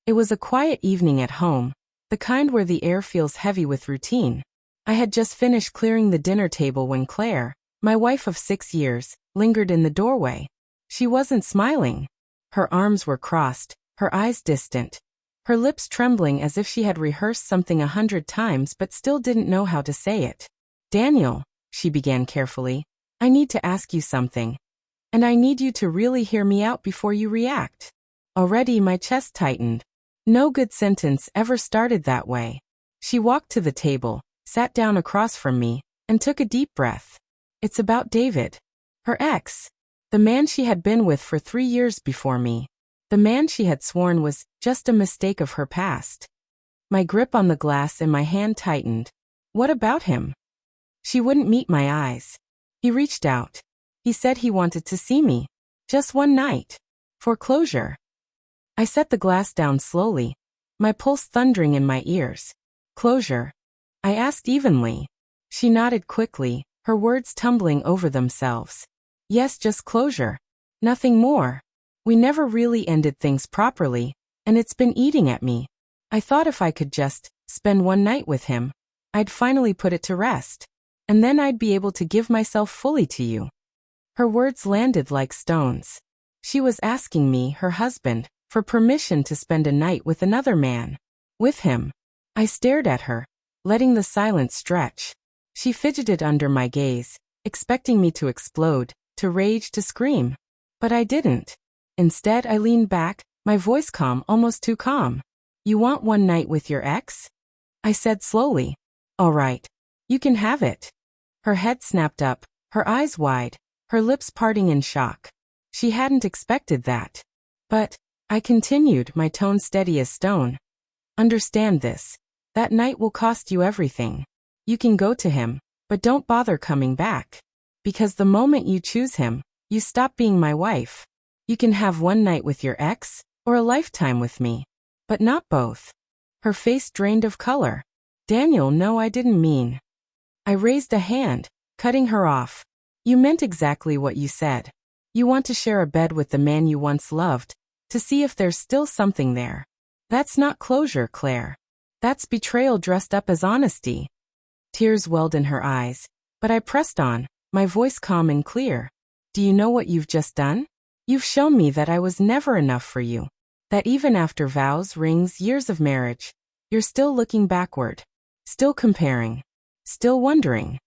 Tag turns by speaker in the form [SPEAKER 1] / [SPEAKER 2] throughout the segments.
[SPEAKER 1] It was a quiet evening at home, the kind where the air feels heavy with routine. I had just finished clearing the dinner table when Claire, my wife of 6 years, lingered in the doorway. She wasn't smiling. Her arms were crossed, her eyes distant, her lips trembling as if she had rehearsed something 100 times but still didn't know how to say it. "Daniel," she began carefully, "I need to ask you something. And I need you to really hear me out before you react." Already my chest tightened. No good sentence ever started that way. She walked to the table, sat down across from me, and took a deep breath. "It's about David." Her ex. The man she had been with for 3 years before me. The man she had sworn was just a mistake of her past. My grip on the glass in my hand tightened. "What about him?" She wouldn't meet my eyes. "He reached out. He said he wanted to see me. Just one night. For closure." I set the glass down slowly, my pulse thundering in my ears. "Closure?" I asked evenly. She nodded quickly, her words tumbling over themselves. "Yes, just closure. Nothing more. We never really ended things properly, and it's been eating at me. I thought if I could just spend one night with him, I'd finally put it to rest. And then I'd be able to give myself fully to you." Her words landed like stones. She was asking me, her husband, for permission to spend a night with another man. With him. I stared at her, letting the silence stretch. She fidgeted under my gaze, expecting me to explode, to rage, to scream. But I didn't. Instead, I leaned back, my voice calm, almost too calm. "You want one night with your ex?" I said slowly. "All right. You can have it." Her head snapped up, her eyes wide, her lips parting in shock. She hadn't expected that. "But," I continued, my tone steady as stone, "understand this. That night will cost you everything. You can go to him, but don't bother coming back. Because the moment you choose him, you stop being my wife. You can have one night with your ex, or a lifetime with me. But not both." Her face drained of color. "Daniel, no, I didn't mean." I raised a hand, cutting her off. "You meant exactly what you said. You want to share a bed with the man you once loved, to see if there's still something there. That's not closure, Claire. That's betrayal dressed up as honesty." Tears welled in her eyes, but I pressed on, my voice calm and clear. "Do you know what you've just done? You've shown me that I was never enough for you. That even after vows, rings, years of marriage, you're still looking backward. Still comparing. Still wondering."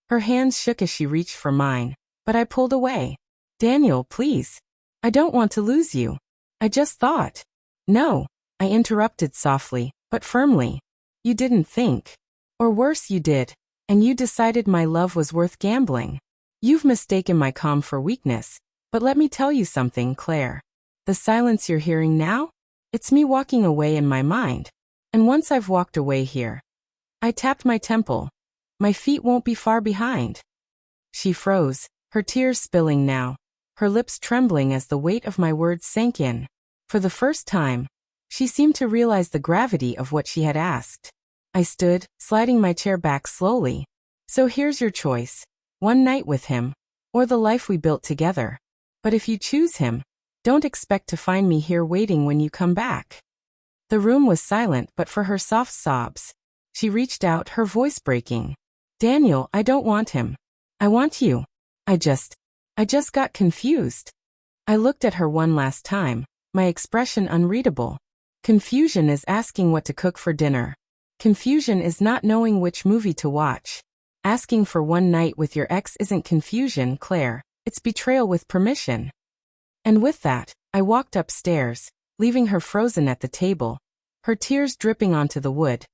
[SPEAKER 1] Her hands shook as she reached for mine, but I pulled away. "Daniel, please. I don't want to lose you. I just thought." "No," I interrupted softly, but firmly. "You didn't think. Or worse, you did, and you decided my love was worth gambling. You've mistaken my calm for weakness, but let me tell you something, Claire. The silence you're hearing now? It's me walking away in my mind. And once I've walked away here," I tapped my temple, "my feet won't be far behind." She froze, her tears spilling now, her lips trembling as the weight of my words sank in. For the first time, she seemed to realize the gravity of what she had asked. I stood, sliding my chair back slowly. "So here's your choice. One night with him, or the life we built together. But if you choose him, don't expect to find me here waiting when you come back." The room was silent but for her soft sobs. She reached out, her voice breaking. "Daniel, I don't want him. I want you. I just got confused." I looked at her one last time, my expression unreadable. Confusion is asking what to cook for dinner. Confusion is not knowing which movie to watch. Asking for one night with your ex isn't confusion, Claire. It's betrayal with permission. And with that, I walked upstairs, leaving her frozen at the table, her tears dripping onto the wood.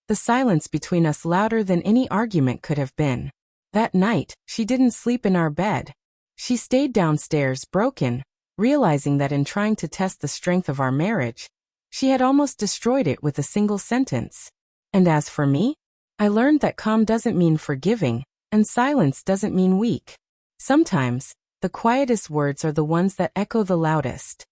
[SPEAKER 1] The silence between us louder than any argument could have been. That night, she didn't sleep in our bed. She stayed downstairs, broken, realizing that in trying to test the strength of our marriage, she had almost destroyed it with a single sentence. And as for me, I learned that calm doesn't mean forgiving, and silence doesn't mean weak. Sometimes, the quietest words are the ones that echo the loudest.